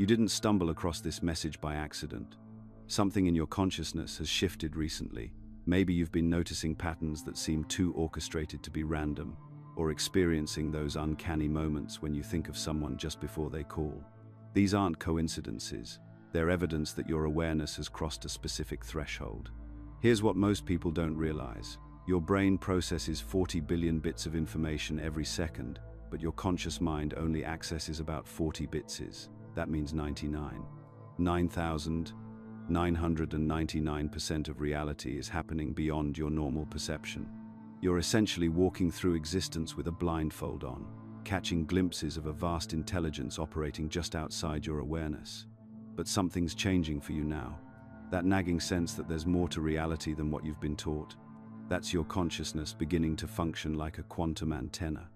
You didn't stumble across this message by accident. Something in your consciousness has shifted recently. Maybe you've been noticing patterns that seem too orchestrated to be random, or experiencing those uncanny moments when you think of someone just before they call. These aren't coincidences. They're evidence that your awareness has crossed a specific threshold. Here's what most people don't realize. Your brain processes 40 billion bits of information every second, but your conscious mind only accesses about 40 bits. That means 9,999% of reality is happening beyond your normal perception. You're essentially walking through existence with a blindfold on, catching glimpses of a vast intelligence operating just outside your awareness. But something's changing for you now. That nagging sense that there's more to reality than what you've been taught. That's your consciousness beginning to function like a quantum antenna,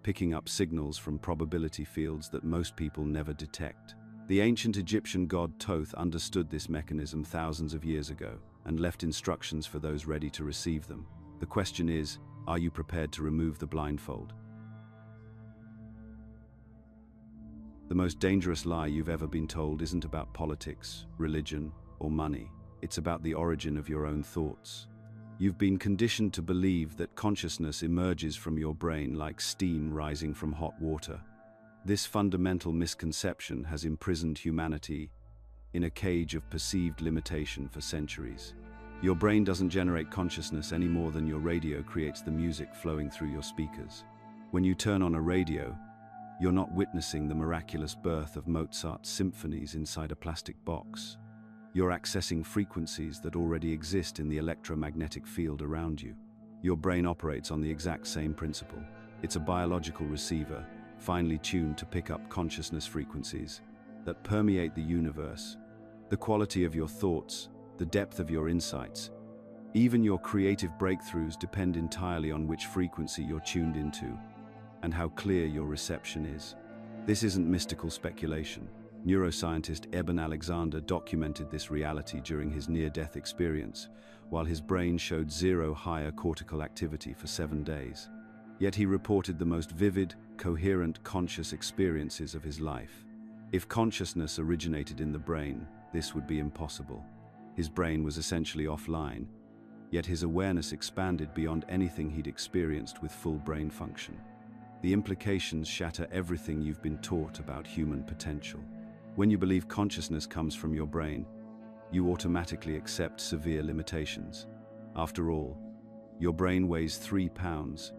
picking up signals from probability fields that most people never detect. The ancient Egyptian god Thoth understood this mechanism thousands of years ago and left instructions for those ready to receive them. The question is, are you prepared to remove the blindfold? The most dangerous lie you've ever been told isn't about politics, religion, or money. It's about the origin of your own thoughts. You've been conditioned to believe that consciousness emerges from your brain like steam rising from hot water. This fundamental misconception has imprisoned humanity in a cage of perceived limitation for centuries. Your brain doesn't generate consciousness any more than your radio creates the music flowing through your speakers. When you turn on a radio, you're not witnessing the miraculous birth of Mozart's symphonies inside a plastic box. You're accessing frequencies that already exist in the electromagnetic field around you. Your brain operates on the exact same principle. It's a biological receiver, finely tuned to pick up consciousness frequencies that permeate the universe. The quality of your thoughts, the depth of your insights, even your creative breakthroughs depend entirely on which frequency you're tuned into and how clear your reception is. This isn't mystical speculation. Neuroscientist Eben Alexander documented this reality during his near-death experience, while his brain showed zero higher cortical activity for 7 days. Yet he reported the most vivid, coherent, conscious experiences of his life. If consciousness originated in the brain, this would be impossible. His brain was essentially offline, yet his awareness expanded beyond anything he'd experienced with full brain function. The implications shatter everything you've been taught about human potential. When you believe consciousness comes from your brain, you automatically accept severe limitations. After all, your brain weighs 3 pounds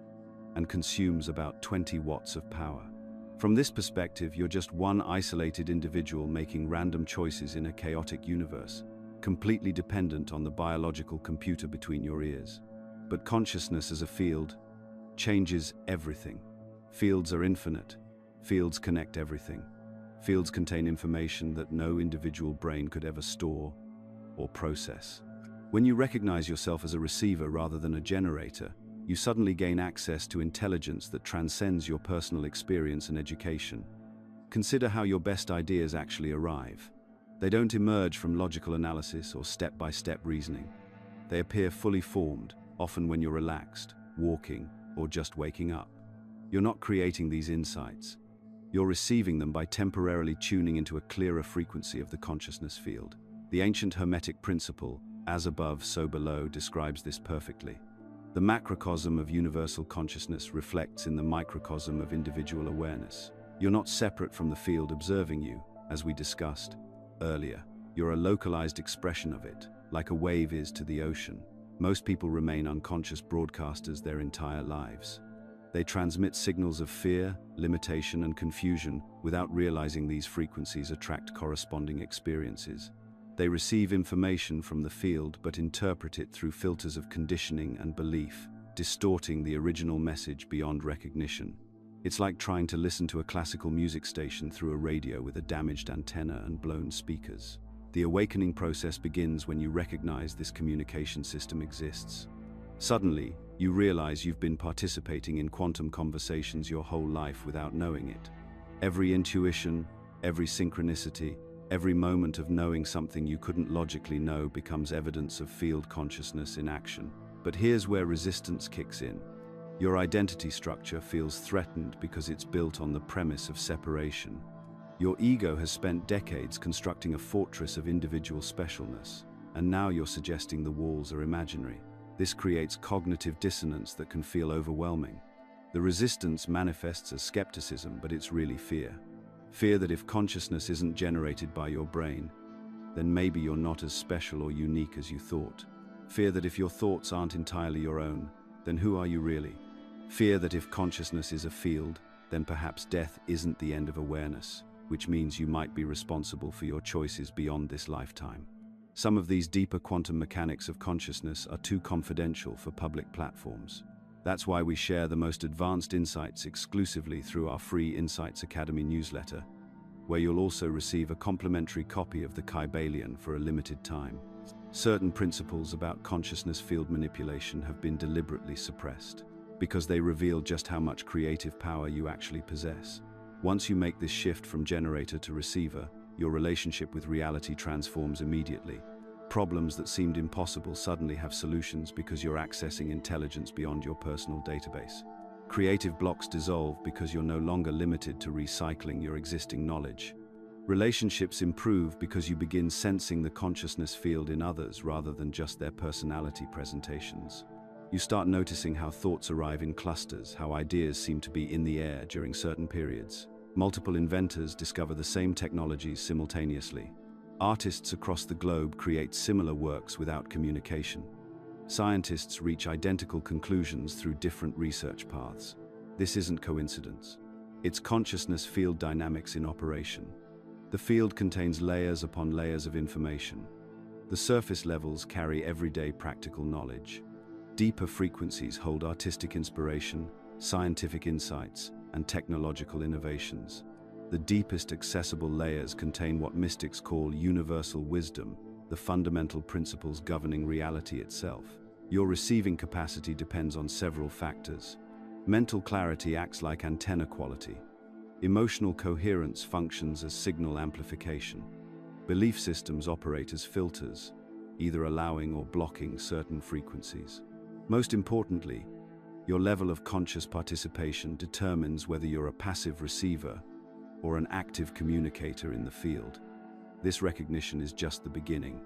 and consumes about 20 watts of power. From this perspective, you're just one isolated individual making random choices in a chaotic universe, completely dependent on the biological computer between your ears. But consciousness as a field changes everything. Fields are infinite. Fields connect everything. Fields contain information that no individual brain could ever store or process. When you recognize yourself as a receiver rather than a generator, you suddenly gain access to intelligence that transcends your personal experience and education. Consider how your best ideas actually arrive. They don't emerge from logical analysis or step-by-step reasoning. They appear fully formed, often when you're relaxed, walking, or just waking up. You're not creating these insights. You're receiving them by temporarily tuning into a clearer frequency of the consciousness field. The ancient Hermetic principle, as above, so below, describes this perfectly. The macrocosm of universal consciousness reflects in the microcosm of individual awareness. You're not separate from the field observing you, as we discussed earlier. You're a localized expression of it, like a wave is to the ocean. Most people remain unconscious broadcasters their entire lives. They transmit signals of fear, limitation, and confusion without realizing these frequencies attract corresponding experiences. They receive information from the field but interpret it through filters of conditioning and belief, distorting the original message beyond recognition. It's like trying to listen to a classical music station through a radio with a damaged antenna and blown speakers. The awakening process begins when you recognize this communication system exists. Suddenly, you realize you've been participating in quantum conversations your whole life without knowing it. Every intuition, every synchronicity, every moment of knowing something you couldn't logically know becomes evidence of field consciousness in action. But here's where resistance kicks in. Your identity structure feels threatened because it's built on the premise of separation. Your ego has spent decades constructing a fortress of individual specialness, and now you're suggesting the walls are imaginary. This creates cognitive dissonance that can feel overwhelming. The resistance manifests as skepticism, but it's really fear. Fear that if consciousness isn't generated by your brain, then maybe you're not as special or unique as you thought. Fear that if your thoughts aren't entirely your own, then who are you really? Fear that if consciousness is a field, then perhaps death isn't the end of awareness, which means you might be responsible for your choices beyond this lifetime. Some of these deeper quantum mechanics of consciousness are too confidential for public platforms. That's why we share the most advanced insights exclusively through our free Insights Academy newsletter, where you'll also receive a complimentary copy of the Kybalion for a limited time. Certain principles about consciousness field manipulation have been deliberately suppressed, because they reveal just how much creative power you actually possess. Once you make this shift from generator to receiver, your relationship with reality transforms immediately. Problems that seemed impossible suddenly have solutions because you're accessing intelligence beyond your personal database. Creative blocks dissolve because you're no longer limited to recycling your existing knowledge. Relationships improve because you begin sensing the consciousness field in others rather than just their personality presentations. You start noticing how thoughts arrive in clusters, how ideas seem to be in the air during certain periods. Multiple inventors discover the same technologies simultaneously. Artists across the globe create similar works without communication. Scientists reach identical conclusions through different research paths. This isn't coincidence. It's consciousness field dynamics in operation. The field contains layers upon layers of information. The surface levels carry everyday practical knowledge. Deeper frequencies hold artistic inspiration, scientific insights, and technological innovations. The deepest accessible layers contain what mystics call universal wisdom, the fundamental principles governing reality itself. Your receiving capacity depends on several factors. Mental clarity acts like antenna quality. Emotional coherence functions as signal amplification. Belief systems operate as filters, either allowing or blocking certain frequencies. Most importantly, your level of conscious participation determines whether you're a passive receiver or an active communicator in the field. This recognition is just the beginning.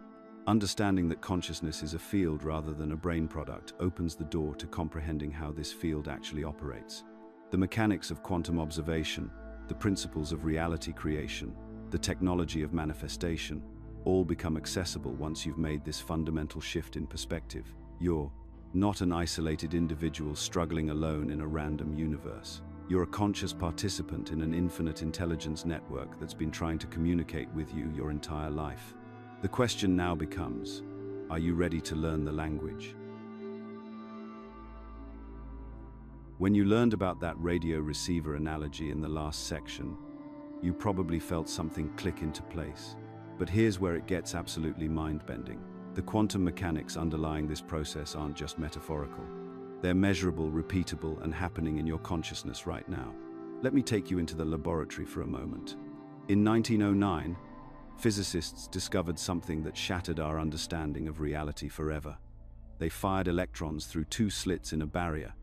Understanding that consciousness is a field rather than a brain product opens the door to comprehending how this field actually operates. The mechanics of quantum observation, the principles of reality creation, the technology of manifestation, all become accessible once you've made this fundamental shift in perspective. You're not an isolated individual struggling alone in a random universe. You're a conscious participant in an infinite intelligence network that's been trying to communicate with you your entire life. The question now becomes, are you ready to learn the language? When you learned about that radio receiver analogy in the last section, you probably felt something click into place. But here's where it gets absolutely mind-bending. The quantum mechanics underlying this process aren't just metaphorical. They're measurable, repeatable, and happening in your consciousness right now. Let me take you into the laboratory for a moment. In 1909, physicists discovered something that shattered our understanding of reality forever. They fired electrons through two slits in a barrier,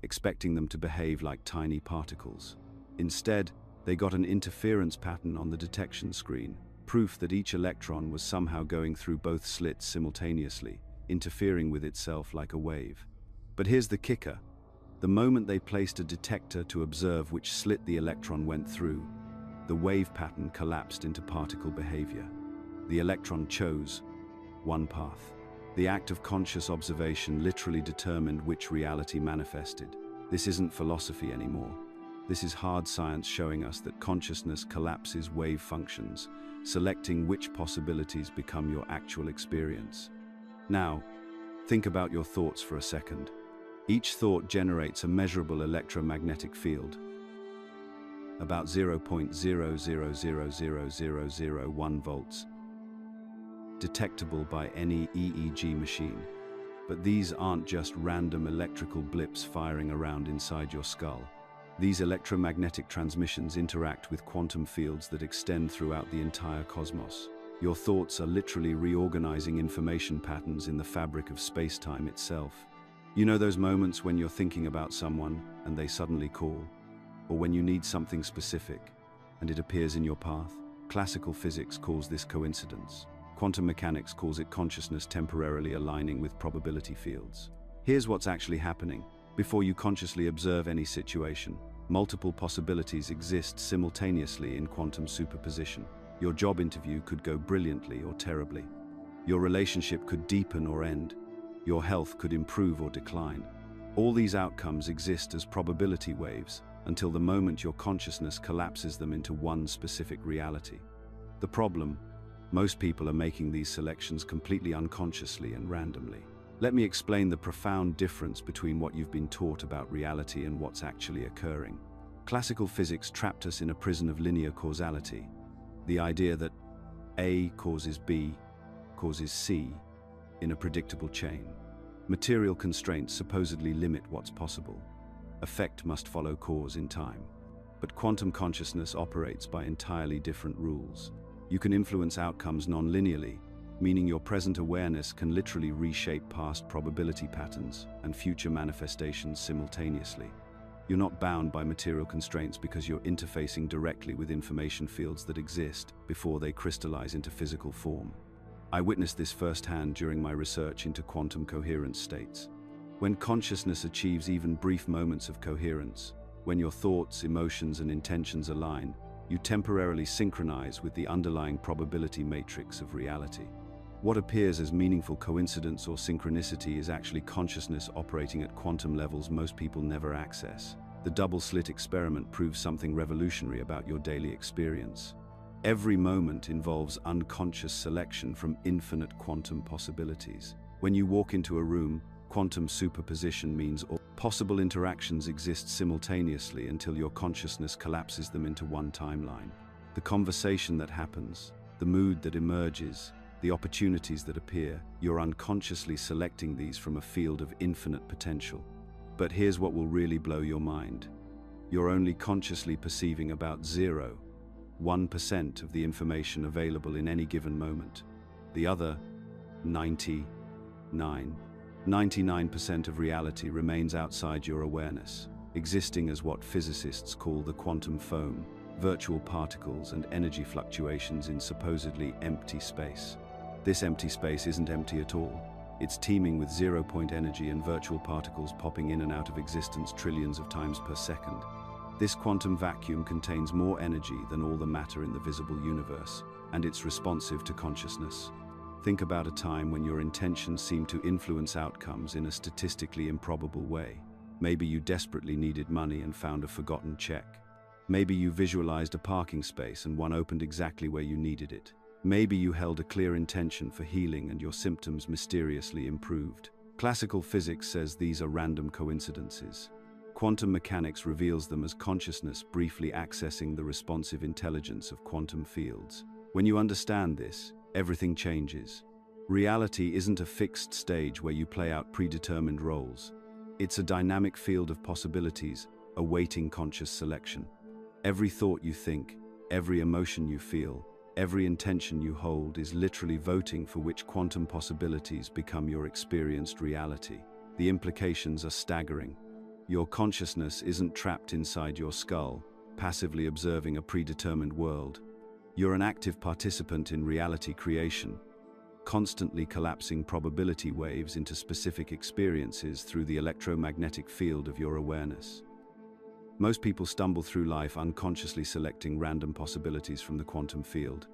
expecting them to behave like tiny particles. Instead, they got an interference pattern on the detection screen, proof that each electron was somehow going through both slits simultaneously, interfering with itself like a wave. But here's the kicker. The moment they placed a detector to observe which slit the electron went through, the wave pattern collapsed into particle behavior. The electron chose one path. The act of conscious observation literally determined which reality manifested. This isn't philosophy anymore. This is hard science showing us that consciousness collapses wave functions, selecting which possibilities become your actual experience. Now, think about your thoughts for a second. Each thought generates a measurable electromagnetic field, about 0.00000001 volts, detectable by any EEG machine. But these aren't just random electrical blips firing around inside your skull. These electromagnetic transmissions interact with quantum fields that extend throughout the entire cosmos. Your thoughts are literally reorganizing information patterns in the fabric of space-time itself. You know those moments when you're thinking about someone and they suddenly call? Or when you need something specific and it appears in your path. Classical physics calls this coincidence. Quantum mechanics calls it consciousness temporarily aligning with probability fields. Here's what's actually happening. Before you consciously observe any situation, multiple possibilities exist simultaneously in quantum superposition. Your job interview could go brilliantly or terribly. Your relationship could deepen or end. Your health could improve or decline. All these outcomes exist as probability waves until the moment your consciousness collapses them into one specific reality. The problem: most people are making these selections completely unconsciously and randomly. Let me explain the profound difference between what you've been taught about reality and what's actually occurring. Classical physics trapped us in a prison of linear causality. The idea that A causes B causes C in a predictable chain. Material constraints supposedly limit what's possible. Effect must follow cause in time. But quantum consciousness operates by entirely different rules. You can influence outcomes non-linearly, meaning your present awareness can literally reshape past probability patterns and future manifestations simultaneously. You're not bound by material constraints because you're interfacing directly with information fields that exist before they crystallize into physical form. I witnessed this firsthand during my research into quantum coherence states. When consciousness achieves even brief moments of coherence, when your thoughts, emotions, and intentions align, you temporarily synchronize with the underlying probability matrix of reality. What appears as meaningful coincidence or synchronicity is actually consciousness operating at quantum levels most people never access. The double-slit experiment proves something revolutionary about your daily experience. Every moment involves unconscious selection from infinite quantum possibilities. When you walk into a room, quantum superposition means all possible interactions exist simultaneously until your consciousness collapses them into one timeline. The conversation that happens, the mood that emerges, the opportunities that appear, you're unconsciously selecting these from a field of infinite potential. But here's what will really blow your mind. You're only consciously perceiving about 0.1% of the information available in any given moment. The other 99% of reality remains outside your awareness, existing as what physicists call the quantum foam, virtual particles and energy fluctuations in supposedly empty space. This empty space isn't empty at all. It's teeming with zero-point energy and virtual particles popping in and out of existence trillions of times per second. This quantum vacuum contains more energy than all the matter in the visible universe, and it's responsive to consciousness. Think about a time when your intentions seemed to influence outcomes in a statistically improbable way. Maybe you desperately needed money and found a forgotten check. Maybe you visualized a parking space and one opened exactly where you needed it. Maybe you held a clear intention for healing and your symptoms mysteriously improved. Classical physics says these are random coincidences. Quantum mechanics reveals them as consciousness briefly accessing the responsive intelligence of quantum fields. When you understand this, everything changes. Reality isn't a fixed stage where you play out predetermined roles. It's a dynamic field of possibilities, awaiting conscious selection. Every thought you think, every emotion you feel, every intention you hold is literally voting for which quantum possibilities become your experienced reality. The implications are staggering. Your consciousness isn't trapped inside your skull, passively observing a predetermined world. You're an active participant in reality creation, constantly collapsing probability waves into specific experiences through the electromagnetic field of your awareness. Most people stumble through life unconsciously selecting random possibilities from the quantum field.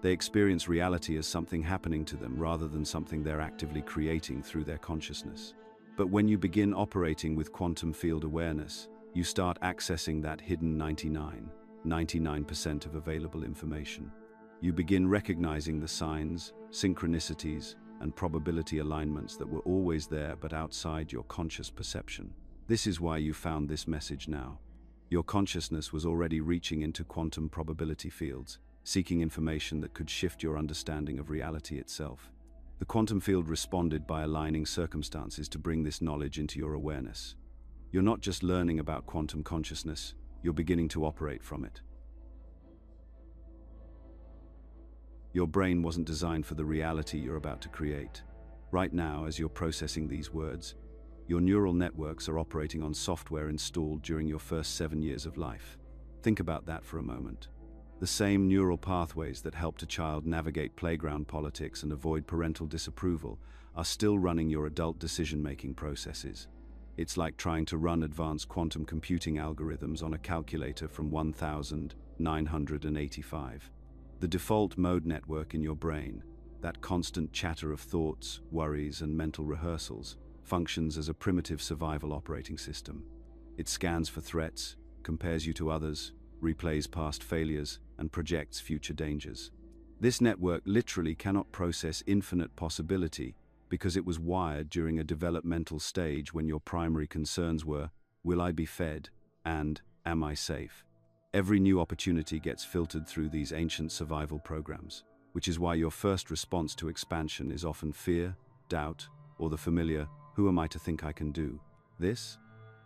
They experience reality as something happening to them rather than something they're actively creating through their consciousness. But when you begin operating with quantum field awareness, you start accessing that hidden 99% of available information. You begin recognizing the signs, synchronicities, and probability alignments that were always there but outside your conscious perception. This is why you found this message now. Your consciousness was already reaching into quantum probability fields, seeking information that could shift your understanding of reality itself. The quantum field responded by aligning circumstances to bring this knowledge into your awareness. You're not just learning about quantum consciousness, you're beginning to operate from it. Your brain wasn't designed for the reality you're about to create. Right now, as you're processing these words, your neural networks are operating on software installed during your first 7 years of life. Think about that for a moment. The same neural pathways that helped a child navigate playground politics and avoid parental disapproval are still running your adult decision-making processes. It's like trying to run advanced quantum computing algorithms on a calculator from 1985. The default mode network in your brain, that constant chatter of thoughts, worries, and mental rehearsals, functions as a primitive survival operating system. It scans for threats, compares you to others, replays past failures, and projects future dangers. This network literally cannot process infinite possibility because it was wired during a developmental stage when your primary concerns were, will I be fed, and am I safe? Every new opportunity gets filtered through these ancient survival programs, which is why your first response to expansion is often fear, doubt, or the familiar, who am I to think I can do this?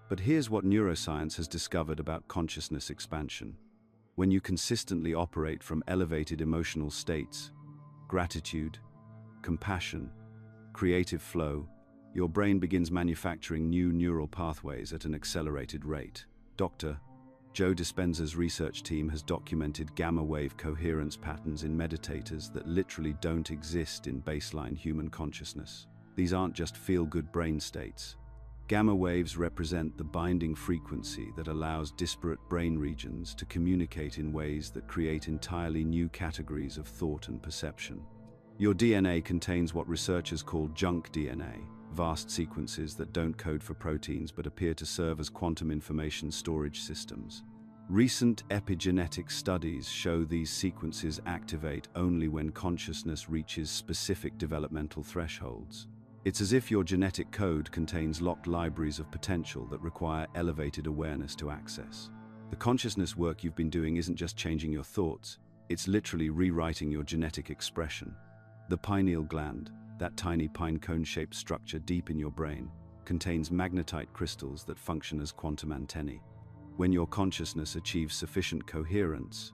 But here's what neuroscience has discovered about consciousness expansion. When you consistently operate from elevated emotional states, gratitude, compassion, creative flow, your brain begins manufacturing new neural pathways at an accelerated rate. Dr. Joe Dispenza's research team has documented gamma-wave coherence patterns in meditators that literally don't exist in baseline human consciousness. These aren't just feel-good brain states. Gamma waves represent the binding frequency that allows disparate brain regions to communicate in ways that create entirely new categories of thought and perception. Your DNA contains what researchers call junk DNA, vast sequences that don't code for proteins but appear to serve as quantum information storage systems. Recent epigenetic studies show these sequences activate only when consciousness reaches specific developmental thresholds. It's as if your genetic code contains locked libraries of potential that require elevated awareness to access. The consciousness work you've been doing isn't just changing your thoughts, it's literally rewriting your genetic expression. The pineal gland, that tiny pine cone-shaped structure deep in your brain, contains magnetite crystals that function as quantum antennae. When your consciousness achieves sufficient coherence,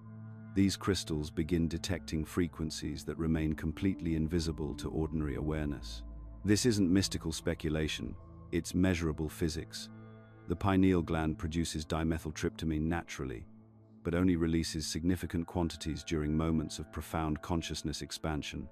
these crystals begin detecting frequencies that remain completely invisible to ordinary awareness. This isn't mystical speculation, it's measurable physics. The pineal gland produces dimethyltryptamine naturally, but only releases significant quantities during moments of profound consciousness expansion,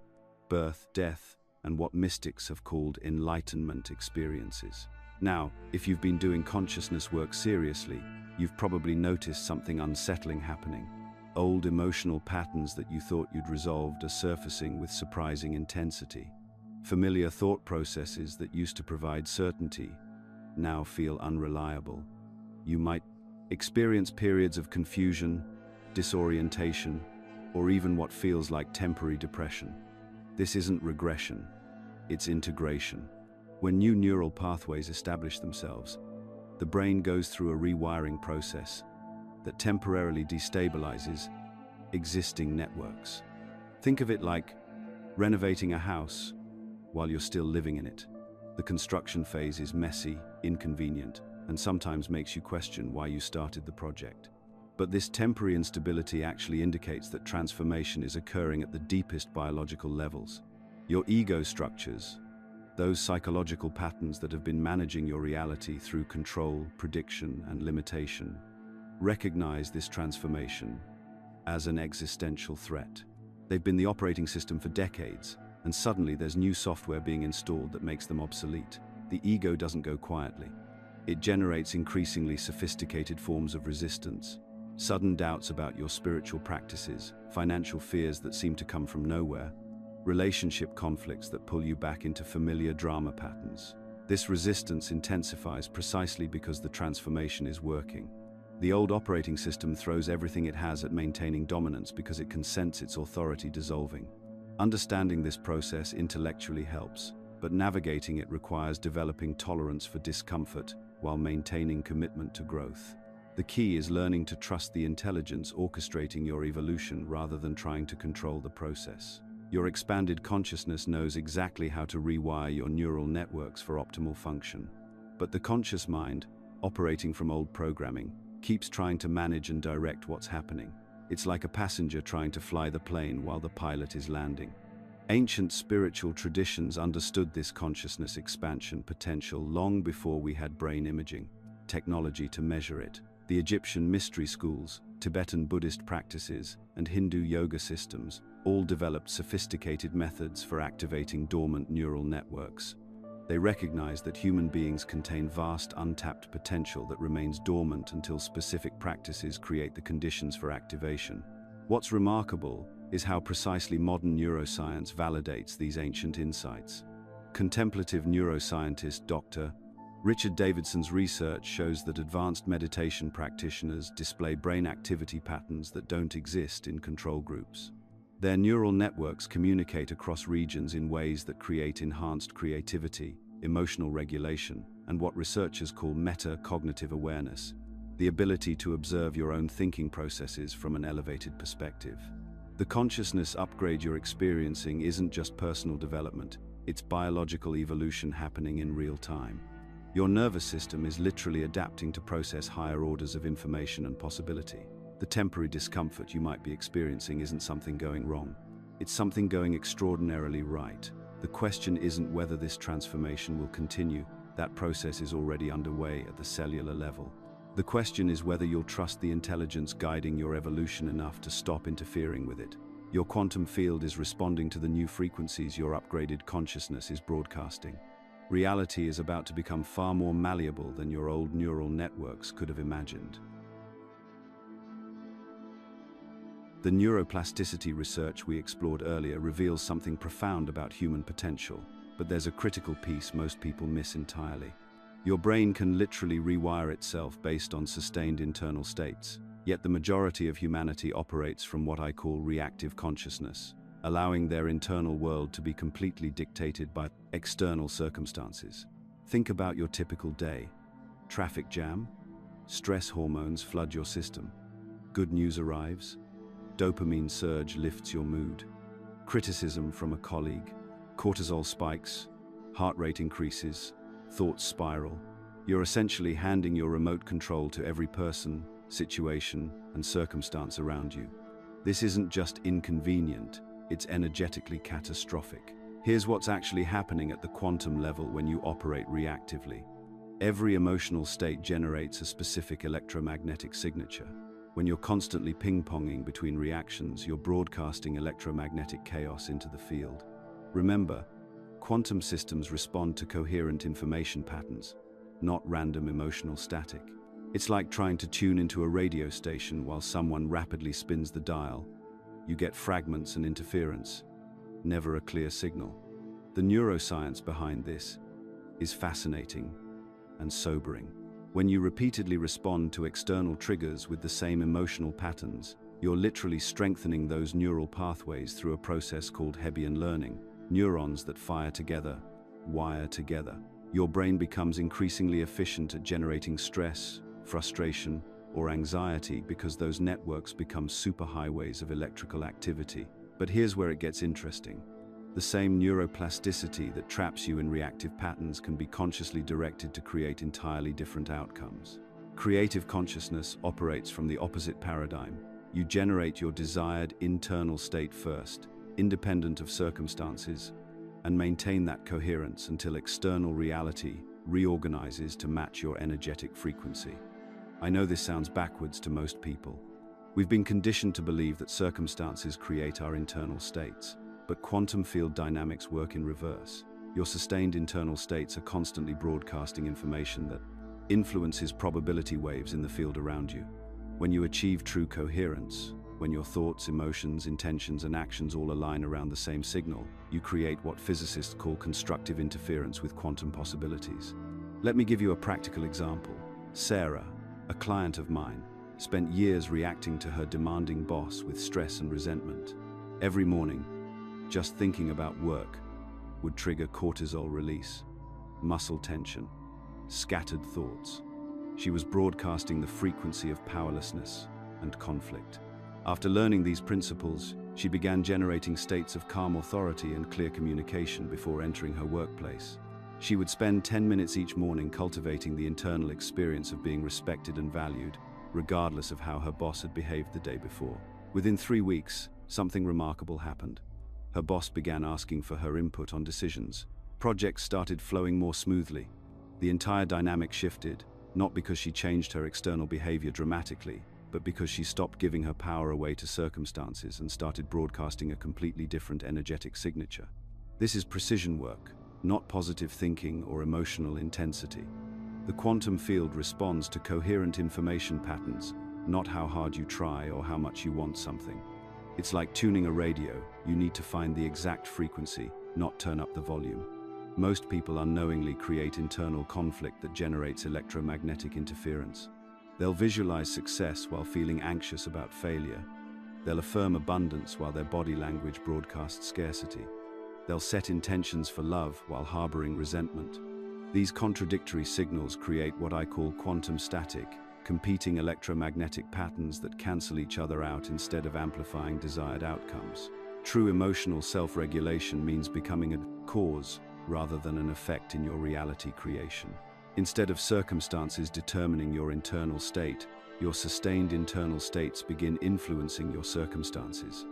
birth, death, and what mystics have called enlightenment experiences. Now, if you've been doing consciousness work seriously, you've probably noticed something unsettling happening. Old emotional patterns that you thought you'd resolved are surfacing with surprising intensity. Familiar thought processes that used to provide certainty now feel unreliable. You might experience periods of confusion, disorientation, or even what feels like temporary depression. This isn't regression, it's integration. When new neural pathways establish themselves, the brain goes through a rewiring process that temporarily destabilizes existing networks. Think of it like renovating a house while you're still living in it. The construction phase is messy, inconvenient, and sometimes makes you question why you started the project. But this temporary instability actually indicates that transformation is occurring at the deepest biological levels. Your ego structures, those psychological patterns that have been managing your reality through control, prediction, and limitation, recognize this transformation as an existential threat. They've been the operating system for decades, and suddenly there's new software being installed that makes them obsolete. The ego doesn't go quietly. It generates increasingly sophisticated forms of resistance, sudden doubts about your spiritual practices, financial fears that seem to come from nowhere, relationship conflicts that pull you back into familiar drama patterns. This resistance intensifies precisely because the transformation is working. The old operating system throws everything it has at maintaining dominance because it can sense its authority dissolving. Understanding this process intellectually helps, but navigating it requires developing tolerance for discomfort while maintaining commitment to growth. The key is learning to trust the intelligence orchestrating your evolution rather than trying to control the process. Your expanded consciousness knows exactly how to rewire your neural networks for optimal function. But the conscious mind, operating from old programming, keeps trying to manage and direct what's happening. It's like a passenger trying to fly the plane while the pilot is landing. Ancient spiritual traditions understood this consciousness expansion potential long before we had brain imaging technology to measure it. The Egyptian mystery schools, Tibetan Buddhist practices, and Hindu yoga systems all developed sophisticated methods for activating dormant neural networks. They recognize that human beings contain vast untapped potential that remains dormant until specific practices create the conditions for activation. What's remarkable is how precisely modern neuroscience validates these ancient insights. Contemplative neuroscientist Dr. Richard Davidson's research shows that advanced meditation practitioners display brain activity patterns that don't exist in control groups. Their neural networks communicate across regions in ways that create enhanced creativity, emotional regulation, and what researchers call meta-cognitive awareness, the ability to observe your own thinking processes from an elevated perspective. The consciousness upgrade you're experiencing isn't just personal development, it's biological evolution happening in real time. Your nervous system is literally adapting to process higher orders of information and possibility. The temporary discomfort you might be experiencing isn't something going wrong. It's something going extraordinarily right. The question isn't whether this transformation will continue. That process is already underway at the cellular level. The question is whether you'll trust the intelligence guiding your evolution enough to stop interfering with it. Your quantum field is responding to the new frequencies your upgraded consciousness is broadcasting. Reality is about to become far more malleable than your old neural networks could have imagined. The neuroplasticity research we explored earlier reveals something profound about human potential, but there's a critical piece most people miss entirely. Your brain can literally rewire itself based on sustained internal states, yet the majority of humanity operates from what I call reactive consciousness, allowing their internal world to be completely dictated by external circumstances. Think about your typical day. Traffic jam? Stress hormones flood your system. Good news arrives. Dopamine surge lifts your mood. Criticism from a colleague. Cortisol spikes. Heart rate increases. Thoughts spiral. You're essentially handing your remote control to every person, situation, and circumstance around you. This isn't just inconvenient, it's energetically catastrophic. Here's what's actually happening at the quantum level when you operate reactively. Every emotional state generates a specific electromagnetic signature. When you're constantly ping-ponging between reactions, you're broadcasting electromagnetic chaos into the field. Remember, quantum systems respond to coherent information patterns, not random emotional static. It's like trying to tune into a radio station while someone rapidly spins the dial. You get fragments and interference, never a clear signal. The neuroscience behind this is fascinating and sobering. When you repeatedly respond to external triggers with the same emotional patterns, you're literally strengthening those neural pathways through a process called Hebbian learning. Neurons that fire together, wire together. Your brain becomes increasingly efficient at generating stress, frustration, or anxiety because those networks become superhighways of electrical activity. But here's where it gets interesting. The same neuroplasticity that traps you in reactive patterns can be consciously directed to create entirely different outcomes. Creative consciousness operates from the opposite paradigm. You generate your desired internal state first, independent of circumstances, and maintain that coherence until external reality reorganizes to match your energetic frequency. I know this sounds backwards to most people. We've been conditioned to believe that circumstances create our internal states, but quantum field dynamics work in reverse. Your sustained internal states are constantly broadcasting information that influences probability waves in the field around you. When you achieve true coherence, when your thoughts, emotions, intentions, and actions all align around the same signal, you create what physicists call constructive interference with quantum possibilities. Let me give you a practical example. Sarah, a client of mine, spent years reacting to her demanding boss with stress and resentment. Every morning, just thinking about work would trigger cortisol release, muscle tension, scattered thoughts. She was broadcasting the frequency of powerlessness and conflict. After learning these principles, she began generating states of calm authority and clear communication before entering her workplace. She would spend 10 minutes each morning cultivating the internal experience of being respected and valued, regardless of how her boss had behaved the day before. Within 3 weeks, something remarkable happened. Her boss began asking for her input on decisions. Projects started flowing more smoothly. The entire dynamic shifted, not because she changed her external behavior dramatically, but because she stopped giving her power away to circumstances and started broadcasting a completely different energetic signature. This is precision work, not positive thinking or emotional intensity. The quantum field responds to coherent information patterns, not how hard you try or how much you want something. It's like tuning a radio. You need to find the exact frequency, not turn up the volume. Most people unknowingly create internal conflict that generates electromagnetic interference. They'll visualize success while feeling anxious about failure. They'll affirm abundance while their body language broadcasts scarcity. They'll set intentions for love while harboring resentment. These contradictory signals create what I call quantum static, competing electromagnetic patterns that cancel each other out instead of amplifying desired outcomes. True emotional self-regulation means becoming a cause rather than an effect in your reality creation. Instead of circumstances determining your internal state, your sustained internal states begin influencing your circumstances.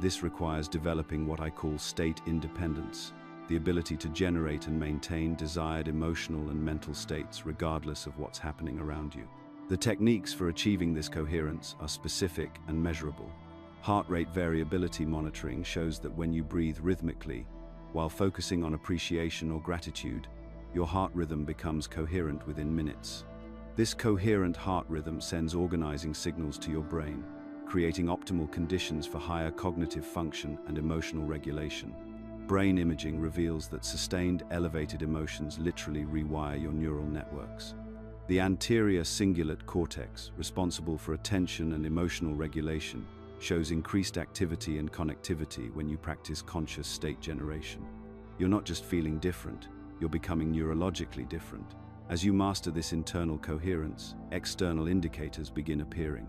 This requires developing what I call state independence, the ability to generate and maintain desired emotional and mental states regardless of what's happening around you. The techniques for achieving this coherence are specific and measurable. Heart rate variability monitoring shows that when you breathe rhythmically, while focusing on appreciation or gratitude, your heart rhythm becomes coherent within minutes. This coherent heart rhythm sends organizing signals to your brain, creating optimal conditions for higher cognitive function and emotional regulation. Brain imaging reveals that sustained, elevated emotions literally rewire your neural networks. The anterior cingulate cortex, responsible for attention and emotional regulation, shows increased activity and connectivity when you practice conscious state generation. You're not just feeling different, you're becoming neurologically different. As you master this internal coherence, external indicators begin appearing.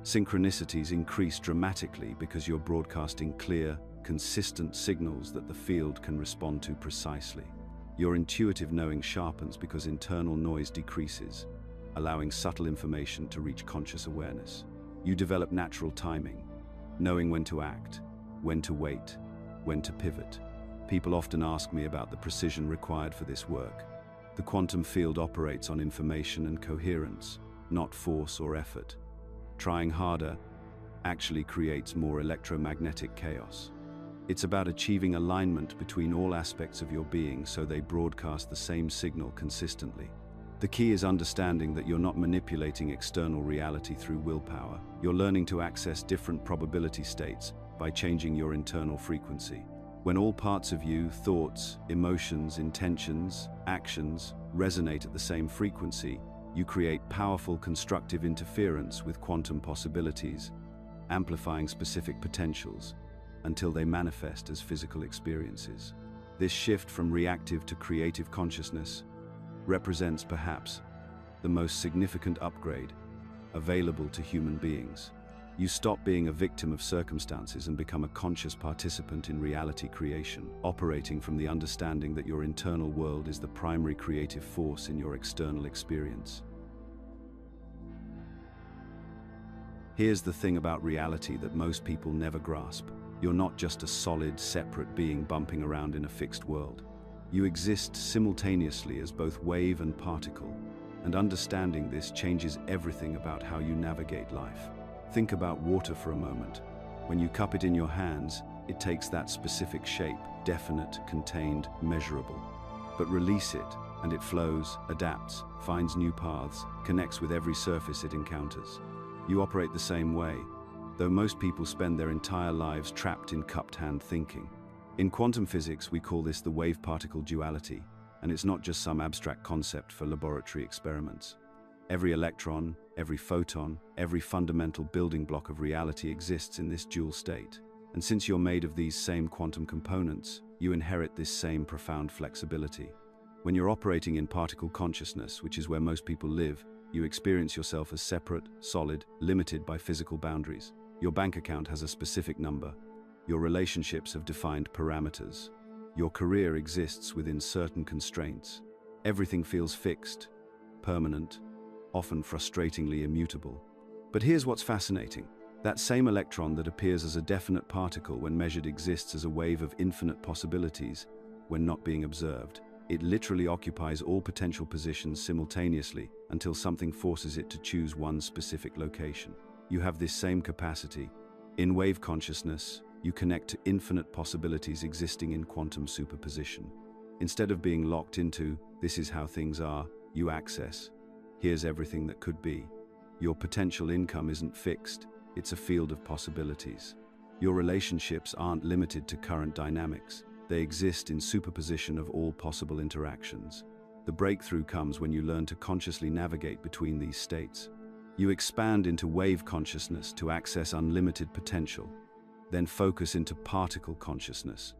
Synchronicities increase dramatically because you're broadcasting clear, consistent signals that the field can respond to precisely. Your intuitive knowing sharpens because internal noise decreases, allowing subtle information to reach conscious awareness. You develop natural timing, knowing when to act, when to wait, when to pivot. People often ask me about the precision required for this work. The quantum field operates on information and coherence, not force or effort. Trying harder actually creates more electromagnetic chaos. It's about achieving alignment between all aspects of your being so they broadcast the same signal consistently. The key is understanding that you're not manipulating external reality through willpower. You're learning to access different probability states by changing your internal frequency. When all parts of you, thoughts, emotions, intentions, actions, resonate at the same frequency, you create powerful constructive interference with quantum possibilities, amplifying specific potentials until they manifest as physical experiences. This shift from reactive to creative consciousness represents perhaps the most significant upgrade available to human beings. You stop being a victim of circumstances and become a conscious participant in reality creation, operating from the understanding that your internal world is the primary creative force in your external experience. Here's the thing about reality that most people never grasp. You're not just a solid, separate being bumping around in a fixed world. You exist simultaneously as both wave and particle, and understanding this changes everything about how you navigate life. Think about water for a moment. When you cup it in your hands, it takes that specific shape, definite, contained, measurable. But release it, and it flows, adapts, finds new paths, connects with every surface it encounters. You operate the same way, though most people spend their entire lives trapped in cupped hand thinking. In quantum physics, we call this the wave-particle duality, and it's not just some abstract concept for laboratory experiments. Every electron, every photon, every fundamental building block of reality exists in this dual state. And since you're made of these same quantum components, you inherit this same profound flexibility. When you're operating in particle consciousness, which is where most people live, you experience yourself as separate, solid, limited by physical boundaries. Your bank account has a specific number. Your relationships have defined parameters. Your career exists within certain constraints. Everything feels fixed, permanent, often frustratingly immutable. But here's what's fascinating. That same electron that appears as a definite particle when measured exists as a wave of infinite possibilities when not being observed. It literally occupies all potential positions simultaneously until something forces it to choose one specific location. you have this same capacity. In wave consciousness, you connect to infinite possibilities existing in quantum superposition. Instead of being locked into, "this is how things are," you access, "here's everything that could be." Your potential income isn't fixed, it's a field of possibilities. Your relationships aren't limited to current dynamics, they exist in superposition of all possible interactions. The breakthrough comes when you learn to consciously navigate between these states. You expand into wave consciousness to access unlimited potential, then focus into particle consciousness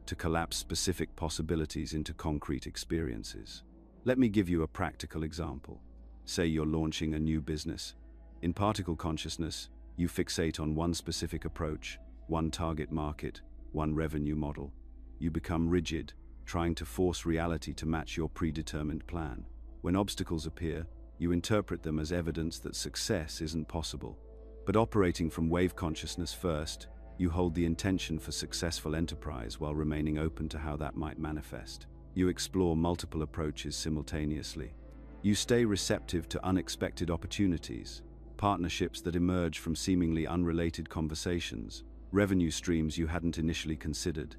to collapse specific possibilities into concrete experiences. Let me give you a practical example. Say you're launching a new business. In particle consciousness, you fixate on one specific approach, one target market, one revenue model. You become rigid, trying to force reality to match your predetermined plan. When obstacles appear, you interpret them as evidence that success isn't possible. But operating from wave consciousness first, you hold the intention for successful enterprise while remaining open to how that might manifest. You explore multiple approaches simultaneously. You stay receptive to unexpected opportunities, partnerships that emerge from seemingly unrelated conversations, revenue streams you hadn't initially considered.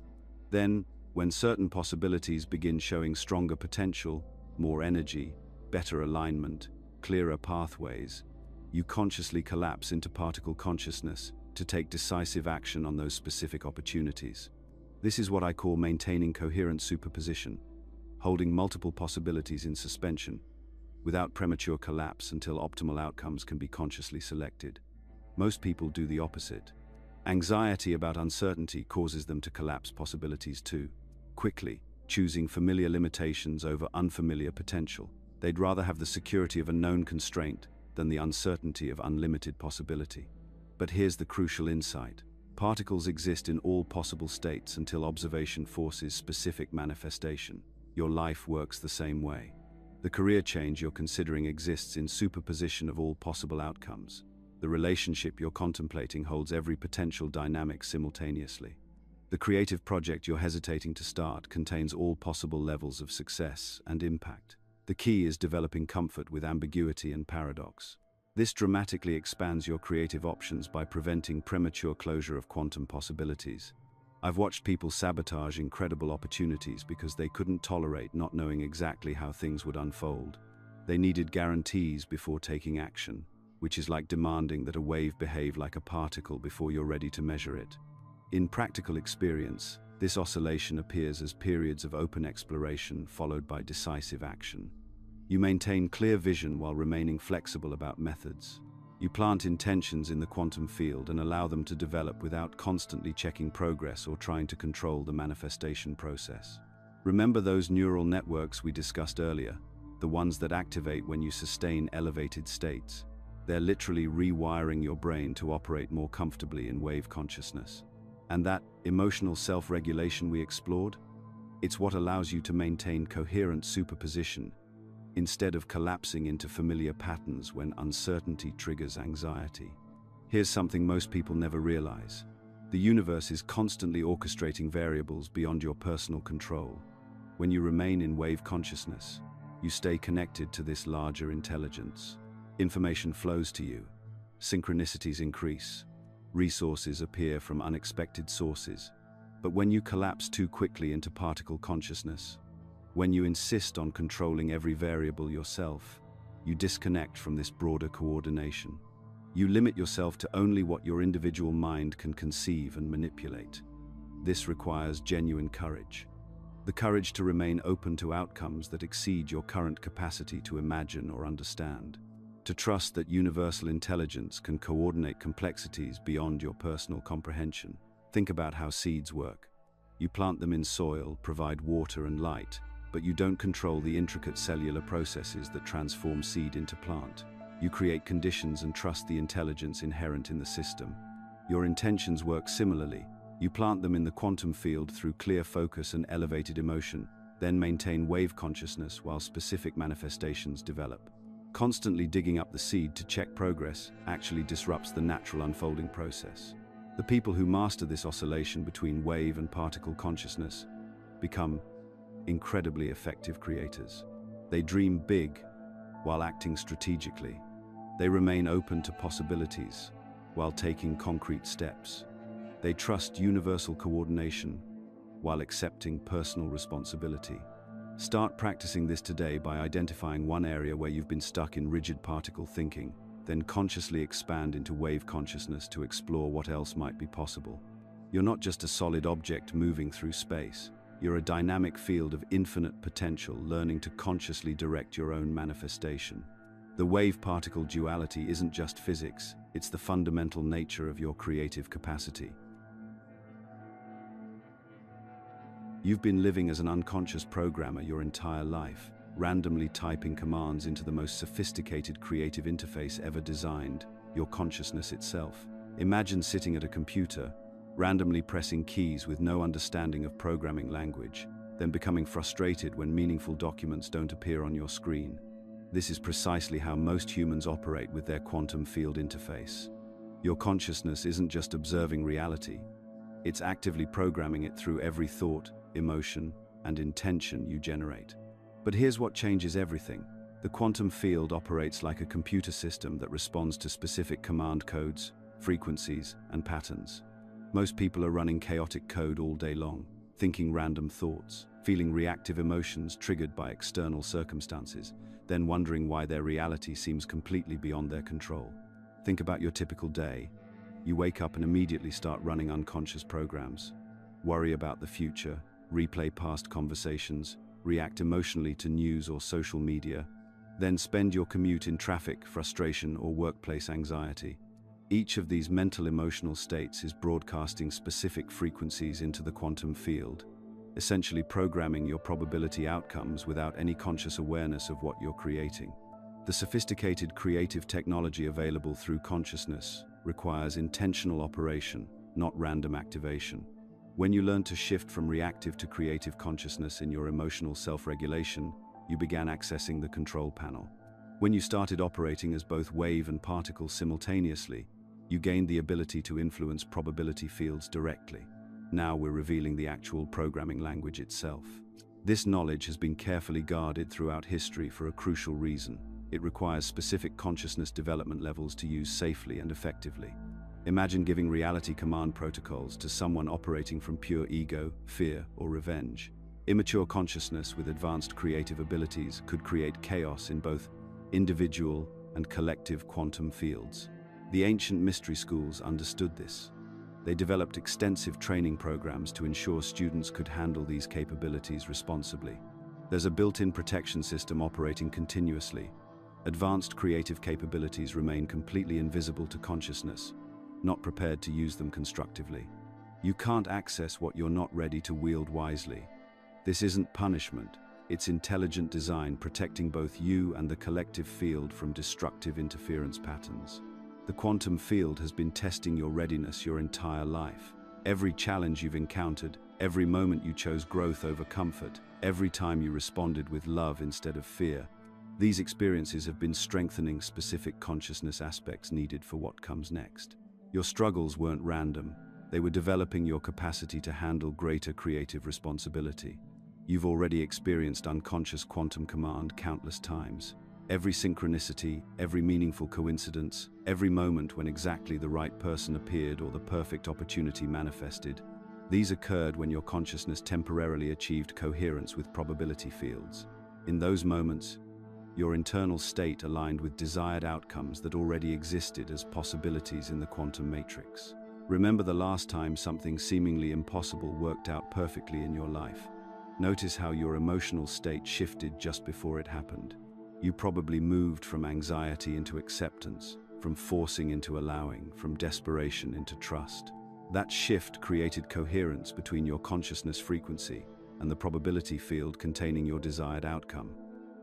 Then, when certain possibilities begin showing stronger potential, more energy, better alignment, clearer pathways, you consciously collapse into particle consciousness to take decisive action on those specific opportunities. This is what I call maintaining coherent superposition, holding multiple possibilities in suspension, without premature collapse until optimal outcomes can be consciously selected. Most people do the opposite. Anxiety about uncertainty causes them to collapse possibilities too quickly, choosing familiar limitations over unfamiliar potential. They'd rather have the security of a known constraint than the uncertainty of unlimited possibility. But here's the crucial insight. Particles exist in all possible states until observation forces specific manifestation. Your life works the same way. The career change you're considering exists in superposition of all possible outcomes. The relationship you're contemplating holds every potential dynamic simultaneously. The creative project you're hesitating to start contains all possible levels of success and impact. The key is developing comfort with ambiguity and paradox. This dramatically expands your creative options by preventing premature closure of quantum possibilities. I've watched people sabotage incredible opportunities because they couldn't tolerate not knowing exactly how things would unfold. They needed guarantees before taking action, which is like demanding that a wave behave like a particle before you're ready to measure it. In practical experience, this oscillation appears as periods of open exploration followed by decisive action. You maintain clear vision while remaining flexible about methods. You plant intentions in the quantum field and allow them to develop without constantly checking progress or trying to control the manifestation process. Remember those neural networks we discussed earlier, the ones that activate when you sustain elevated states? They're literally rewiring your brain to operate more comfortably in wave consciousness. And that emotional self-regulation we explored? It's what allows you to maintain coherent superposition, instead of collapsing into familiar patterns when uncertainty triggers anxiety. Here's something most people never realize. The universe is constantly orchestrating variables beyond your personal control. When you remain in wave consciousness, you stay connected to this larger intelligence. Information flows to you, synchronicities increase, resources appear from unexpected sources. But when you collapse too quickly into particle consciousness, when you insist on controlling every variable yourself, you disconnect from this broader coordination. You limit yourself to only what your individual mind can conceive and manipulate. This requires genuine courage. The courage to remain open to outcomes that exceed your current capacity to imagine or understand. To trust that universal intelligence can coordinate complexities beyond your personal comprehension. Think about how seeds work. You plant them in soil, provide water and light, but you don't control the intricate cellular processes that transform seed into plant. You create conditions and trust the intelligence inherent in the system. Your intentions work similarly. You plant them in the quantum field through clear focus and elevated emotion, then maintain wave consciousness while specific manifestations develop. Constantly digging up the seed to check progress actually disrupts the natural unfolding process. The people who master this oscillation between wave and particle consciousness become incredibly effective creators. They dream big while acting strategically. They remain open to possibilities while taking concrete steps. They trust universal coordination while accepting personal responsibility. Start practicing this today by identifying one area where you've been stuck in rigid particle thinking, then consciously expand into wave consciousness to explore what else might be possible. You're not just a solid object moving through space. You're a dynamic field of infinite potential, learning to consciously direct your own manifestation. The wave-particle duality isn't just physics, it's the fundamental nature of your creative capacity. You've been living as an unconscious programmer your entire life, randomly typing commands into the most sophisticated creative interface ever designed, your consciousness itself. Imagine sitting at a computer, randomly pressing keys with no understanding of programming language, then becoming frustrated when meaningful documents don't appear on your screen. This is precisely how most humans operate with their quantum field interface. Your consciousness isn't just observing reality, it's actively programming it through every thought, emotion, and intention you generate. But here's what changes everything. The quantum field operates like a computer system that responds to specific command codes, frequencies, and patterns. Most people are running chaotic code all day long, thinking random thoughts, feeling reactive emotions triggered by external circumstances, then wondering why their reality seems completely beyond their control. Think about your typical day. You wake up and immediately start running unconscious programs. Worry about the future, replay past conversations, react emotionally to news or social media, then spend your commute in traffic, frustration, or workplace anxiety. Each of these mental emotional states is broadcasting specific frequencies into the quantum field, essentially programming your probability outcomes without any conscious awareness of what you're creating. The sophisticated creative technology available through consciousness requires intentional operation, not random activation. When you learn to shift from reactive to creative consciousness in your emotional self-regulation, you began accessing the control panel. When you started operating as both wave and particle simultaneously, you gained the ability to influence probability fields directly. Now we're revealing the actual programming language itself. This knowledge has been carefully guarded throughout history for a crucial reason. It requires specific consciousness development levels to use safely and effectively. Imagine giving reality command protocols to someone operating from pure ego, fear, or revenge. Immature consciousness with advanced creative abilities could create chaos in both individual and collective quantum fields. The ancient mystery schools understood this. They developed extensive training programs to ensure students could handle these capabilities responsibly. There's a built-in protection system operating continuously. Advanced creative capabilities remain completely invisible to consciousness, not prepared to use them constructively. You can't access what you're not ready to wield wisely. This isn't punishment, it's intelligent design protecting both you and the collective field from destructive interference patterns. The quantum field has been testing your readiness your entire life. Every challenge you've encountered, every moment you chose growth over comfort, every time you responded with love instead of fear, these experiences have been strengthening specific consciousness aspects needed for what comes next. Your struggles weren't random. They were developing your capacity to handle greater creative responsibility. You've already experienced unconscious quantum command countless times. Every synchronicity, every meaningful coincidence, every moment when exactly the right person appeared or the perfect opportunity manifested, these occurred when your consciousness temporarily achieved coherence with probability fields. In those moments, your internal state aligned with desired outcomes that already existed as possibilities in the quantum matrix. Remember the last time something seemingly impossible worked out perfectly in your life. Notice how your emotional state shifted just before it happened. You probably moved from anxiety into acceptance, from forcing into allowing, from desperation into trust. That shift created coherence between your consciousness frequency and the probability field containing your desired outcome.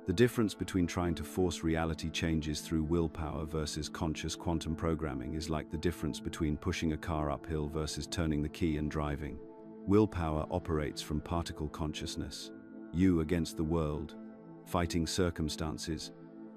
The difference between trying to force reality changes through willpower versus conscious quantum programming is like the difference between pushing a car uphill versus turning the key and driving. Willpower operates from particle consciousness, you against the world, fighting circumstances,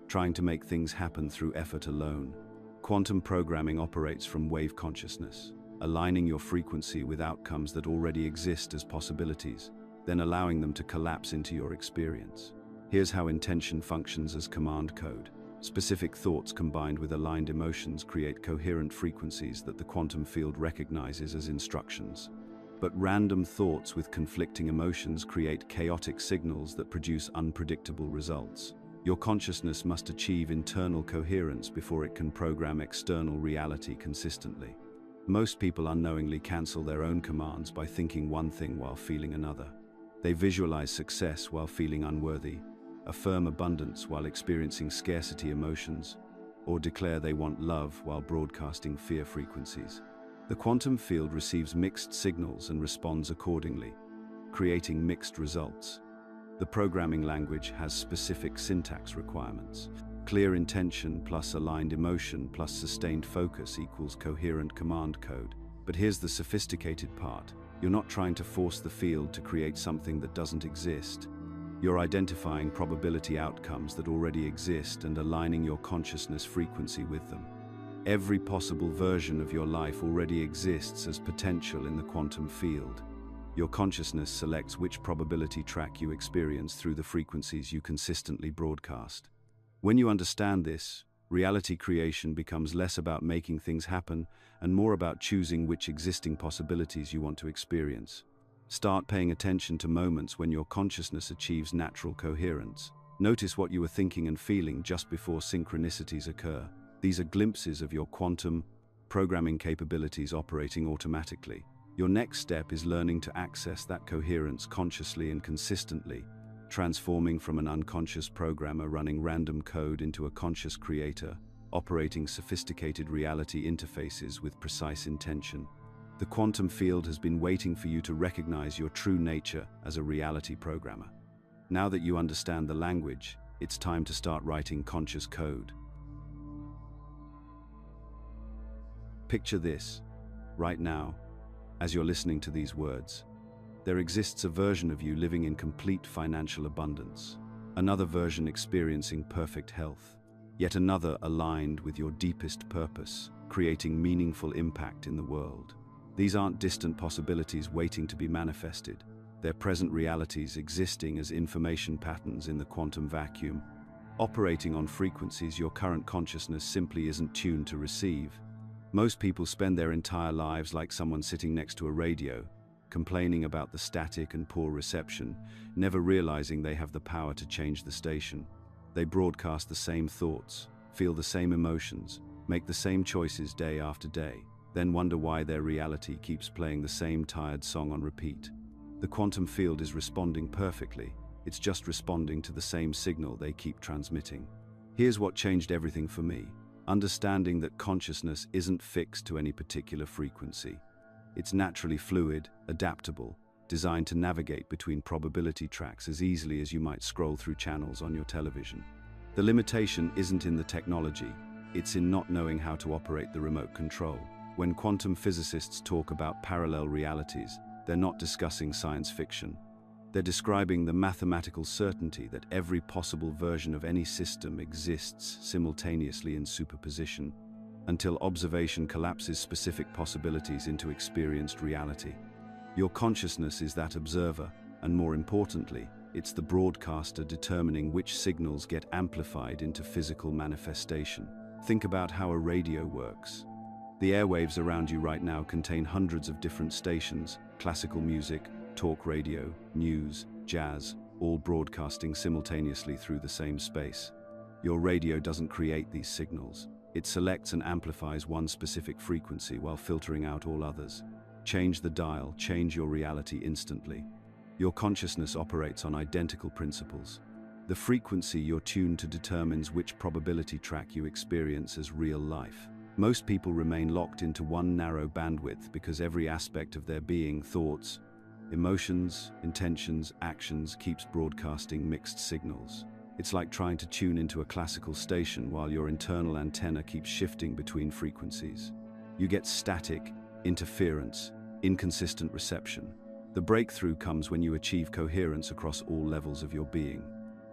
trying to make things happen through effort alone. Quantum programming operates from wave consciousness, aligning your frequency with outcomes that already exist as possibilities, then allowing them to collapse into your experience. Here's how intention functions as command code. Specific thoughts combined with aligned emotions create coherent frequencies that the quantum field recognizes as instructions. But random thoughts with conflicting emotions create chaotic signals that produce unpredictable results. Your consciousness must achieve internal coherence before it can program external reality consistently. Most people unknowingly cancel their own commands by thinking one thing while feeling another. They visualize success while feeling unworthy, affirm abundance while experiencing scarcity emotions, or declare they want love while broadcasting fear frequencies. The quantum field receives mixed signals and responds accordingly, creating mixed results. The programming language has specific syntax requirements. Clear intention plus aligned emotion plus sustained focus equals coherent command code. But here's the sophisticated part. You're not trying to force the field to create something that doesn't exist. You're identifying probability outcomes that already exist and aligning your consciousness frequency with them. Every possible version of your life already exists as potential in the quantum field. Your consciousness selects which probability track you experience through the frequencies you consistently broadcast. When you understand this, reality creation becomes less about making things happen and more about choosing which existing possibilities you want to experience. Start paying attention to moments when your consciousness achieves natural coherence. Notice what you were thinking and feeling just before synchronicities occur. These are glimpses of your quantum programming capabilities operating automatically. Your next step is learning to access that coherence consciously and consistently, transforming from an unconscious programmer running random code into a conscious creator, operating sophisticated reality interfaces with precise intention. The quantum field has been waiting for you to recognize your true nature as a reality programmer. Now that you understand the language, it's time to start writing conscious code. Picture this, right now, as you're listening to these words. There exists a version of you living in complete financial abundance, another version experiencing perfect health, yet another aligned with your deepest purpose, creating meaningful impact in the world. These aren't distant possibilities waiting to be manifested. They're present realities existing as information patterns in the quantum vacuum, operating on frequencies your current consciousness simply isn't tuned to receive. Most people spend their entire lives like someone sitting next to a radio, complaining about the static and poor reception, never realizing they have the power to change the station. They broadcast the same thoughts, feel the same emotions, make the same choices day after day, then wonder why their reality keeps playing the same tired song on repeat. The quantum field is responding perfectly. It's just responding to the same signal they keep transmitting. Here's what changed everything for me. Understanding that consciousness isn't fixed to any particular frequency. It's naturally fluid, adaptable, designed to navigate between probability tracks as easily as you might scroll through channels on your television. The limitation isn't in the technology, it's in not knowing how to operate the remote control. When quantum physicists talk about parallel realities, they're not discussing science fiction. They're describing the mathematical certainty that every possible version of any system exists simultaneously in superposition, until observation collapses specific possibilities into experienced reality. Your consciousness is that observer, and more importantly, it's the broadcaster determining which signals get amplified into physical manifestation. Think about how a radio works. The airwaves around you right now contain hundreds of different stations, classical music, talk radio, news, jazz, all broadcasting simultaneously through the same space. Your radio doesn't create these signals. It selects and amplifies one specific frequency while filtering out all others. Change the dial, change your reality instantly. Your consciousness operates on identical principles. The frequency you're tuned to determines which probability track you experience as real life. Most people remain locked into one narrow bandwidth because every aspect of their being, thoughts, emotions, intentions, actions, keeps broadcasting mixed signals. It's like trying to tune into a classical station while your internal antenna keeps shifting between frequencies. You get static, interference, inconsistent reception. The breakthrough comes when you achieve coherence across all levels of your being.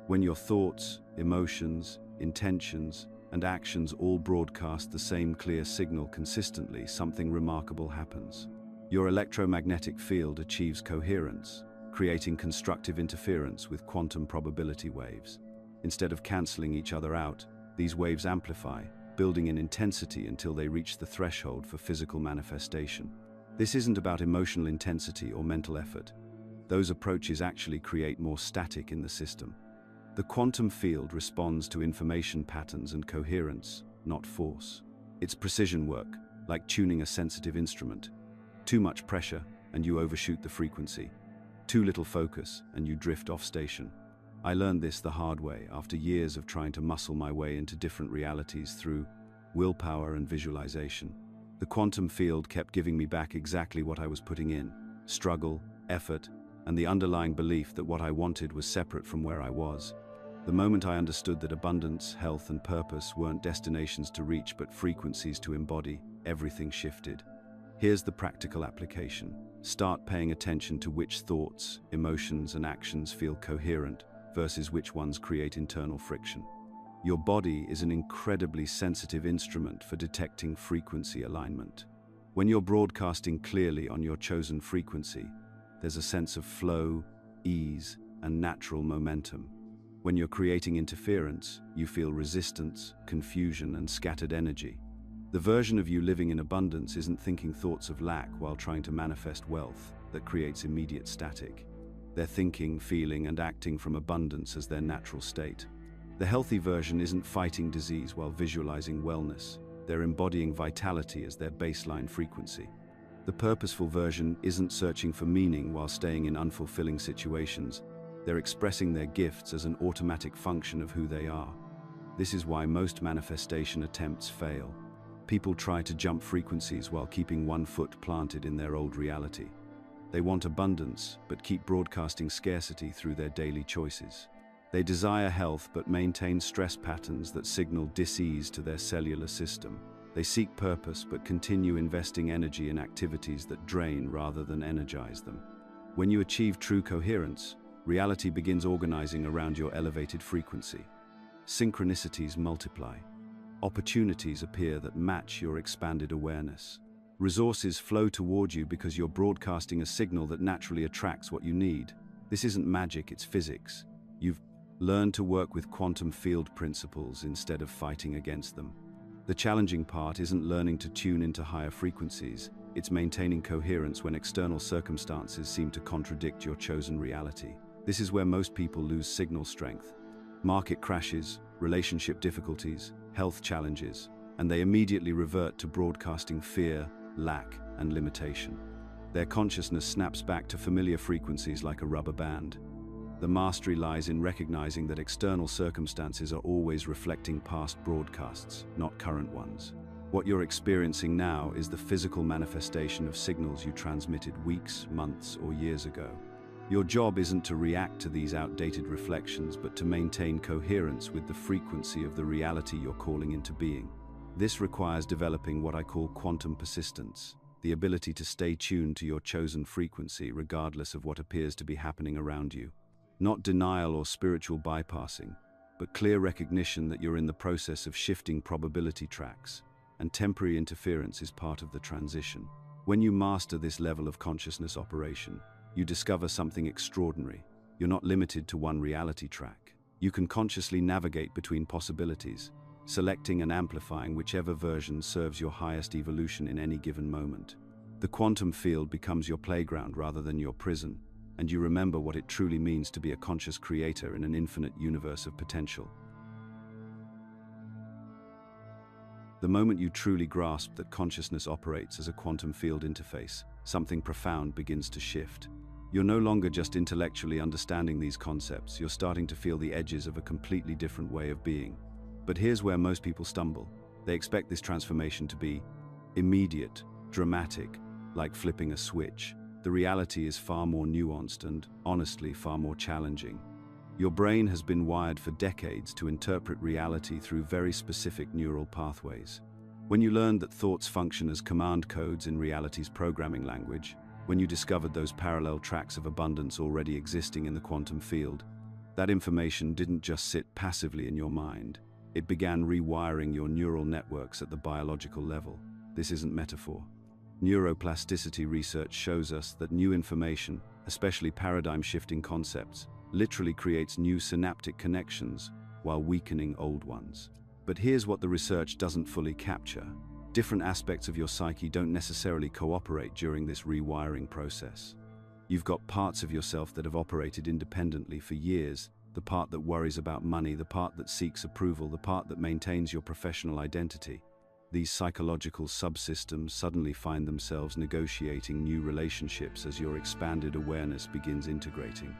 When your thoughts, emotions, intentions, and actions all broadcast the same clear signal consistently, something remarkable happens. Your electromagnetic field achieves coherence, creating constructive interference with quantum probability waves. Instead of cancelling each other out, These waves amplify, building in intensity until they reach the threshold for physical manifestation. This isn't about emotional intensity or mental effort. Those approaches actually create more static in the system. The quantum field responds to information patterns and coherence, not force. It's precision work, like tuning a sensitive instrument. Too much pressure, and you overshoot the frequency. Too little focus, and you drift off station. I learned this the hard way after years of trying to muscle my way into different realities through willpower and visualization. The quantum field kept giving me back exactly what I was putting in: struggle, effort, and the underlying belief that what I wanted was separate from where I was. The moment I understood that abundance, health, and purpose weren't destinations to reach but frequencies to embody, everything shifted. Here's the practical application. Start paying attention to which thoughts, emotions, and actions feel coherent versus which ones create internal friction. Your body is an incredibly sensitive instrument for detecting frequency alignment. When you're broadcasting clearly on your chosen frequency, there's a sense of flow, ease, and natural momentum. When you're creating interference, you feel resistance, confusion, and scattered energy. The version of you living in abundance isn't thinking thoughts of lack while trying to manifest wealth that creates immediate static. They're thinking, feeling, and acting from abundance as their natural state. The healthy version isn't fighting disease while visualizing wellness. They're embodying vitality as their baseline frequency. The purposeful version isn't searching for meaning while staying in unfulfilling situations. They're expressing their gifts as an automatic function of who they are. This is why most manifestation attempts fail. People try to jump frequencies while keeping one foot planted in their old reality. They want abundance, but keep broadcasting scarcity through their daily choices. They desire health, but maintain stress patterns that signal dis-ease to their cellular system. They seek purpose, but continue investing energy in activities that drain rather than energize them. When you achieve true coherence, reality begins organizing around your elevated frequency. Synchronicities multiply. Opportunities appear that match your expanded awareness. Resources flow toward you because you're broadcasting a signal that naturally attracts what you need. This isn't magic, it's physics. You've learned to work with quantum field principles instead of fighting against them. The challenging part isn't learning to tune into higher frequencies, it's maintaining coherence when external circumstances seem to contradict your chosen reality. This is where most people lose signal strength. Market crashes, relationship difficulties, health challenges, and they immediately revert to broadcasting fear, lack, and limitation. Their consciousness snaps back to familiar frequencies like a rubber band. The mastery lies in recognizing that external circumstances are always reflecting past broadcasts, not current ones. What you're experiencing now is the physical manifestation of signals you transmitted weeks, months, or years ago. Your job isn't to react to these outdated reflections, but to maintain coherence with the frequency of the reality you're calling into being. This requires developing what I call quantum persistence, the ability to stay tuned to your chosen frequency regardless of what appears to be happening around you. Not denial or spiritual bypassing, but clear recognition that you're in the process of shifting probability tracks, and temporary interference is part of the transition. When you master this level of consciousness operation, you discover something extraordinary. You're not limited to one reality track. You can consciously navigate between possibilities, selecting and amplifying whichever version serves your highest evolution in any given moment. The quantum field becomes your playground rather than your prison, and you remember what it truly means to be a conscious creator in an infinite universe of potential. The moment you truly grasp that consciousness operates as a quantum field interface, something profound begins to shift. You're no longer just intellectually understanding these concepts, you're starting to feel the edges of a completely different way of being. But here's where most people stumble. They expect this transformation to be immediate, dramatic, like flipping a switch. The reality is far more nuanced and, honestly, far more challenging. Your brain has been wired for decades to interpret reality through very specific neural pathways. When you learned that thoughts function as command codes in reality's programming language, when you discovered those parallel tracks of abundance already existing in the quantum field, that information didn't just sit passively in your mind. It began rewiring your neural networks at the biological level. This isn't metaphor. Neuroplasticity research shows us that new information, especially paradigm-shifting concepts, literally creates new synaptic connections while weakening old ones. But here's what the research doesn't fully capture. Different aspects of your psyche don't necessarily cooperate during this rewiring process. You've got parts of yourself that have operated independently for years, the part that worries about money, the part that seeks approval, the part that maintains your professional identity. These psychological subsystems suddenly find themselves negotiating new relationships as your expanded awareness begins integrating.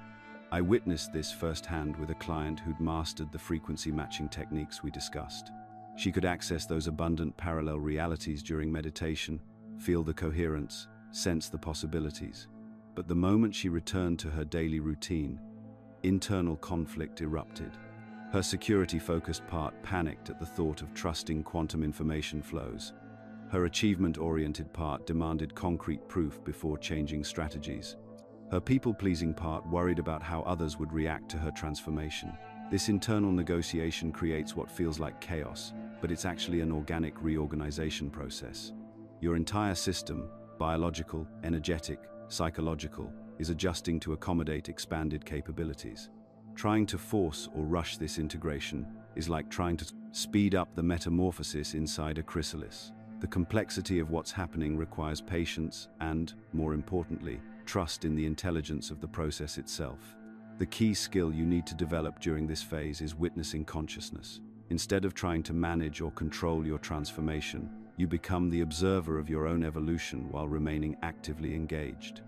I witnessed this firsthand with a client who'd mastered the frequency matching techniques we discussed. She could access those abundant parallel realities during meditation, feel the coherence, sense the possibilities. But the moment she returned to her daily routine, internal conflict erupted. Her security-focused part panicked at the thought of trusting quantum information flows. Her achievement-oriented part demanded concrete proof before changing strategies. Her people-pleasing part worried about how others would react to her transformation. This internal negotiation creates what feels like chaos, but it's actually an organic reorganization process. Your entire system, biological, energetic, psychological, is adjusting to accommodate expanded capabilities. Trying to force or rush this integration is like trying to speed up the metamorphosis inside a chrysalis. The complexity of what's happening requires patience and, more importantly, trust in the intelligence of the process itself. The key skill you need to develop during this phase is witnessing consciousness. Instead of trying to manage or control your transformation, you become the observer of your own evolution while remaining actively engaged.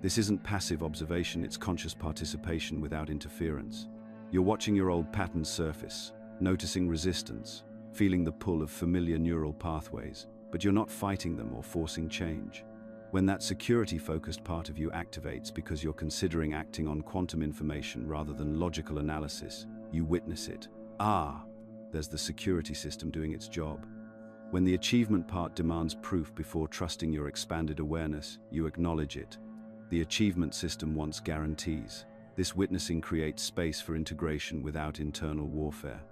This isn't passive observation, it's conscious participation without interference. You're watching your old patterns surface, noticing resistance, feeling the pull of familiar neural pathways, but you're not fighting them or forcing change. When that security-focused part of you activates because you're considering acting on quantum information rather than logical analysis, you witness it. There's the security system doing its job. When the achievement part demands proof before trusting your expanded awareness, you acknowledge it. The achievement system wants guarantees. This witnessing creates space for integration without internal warfare.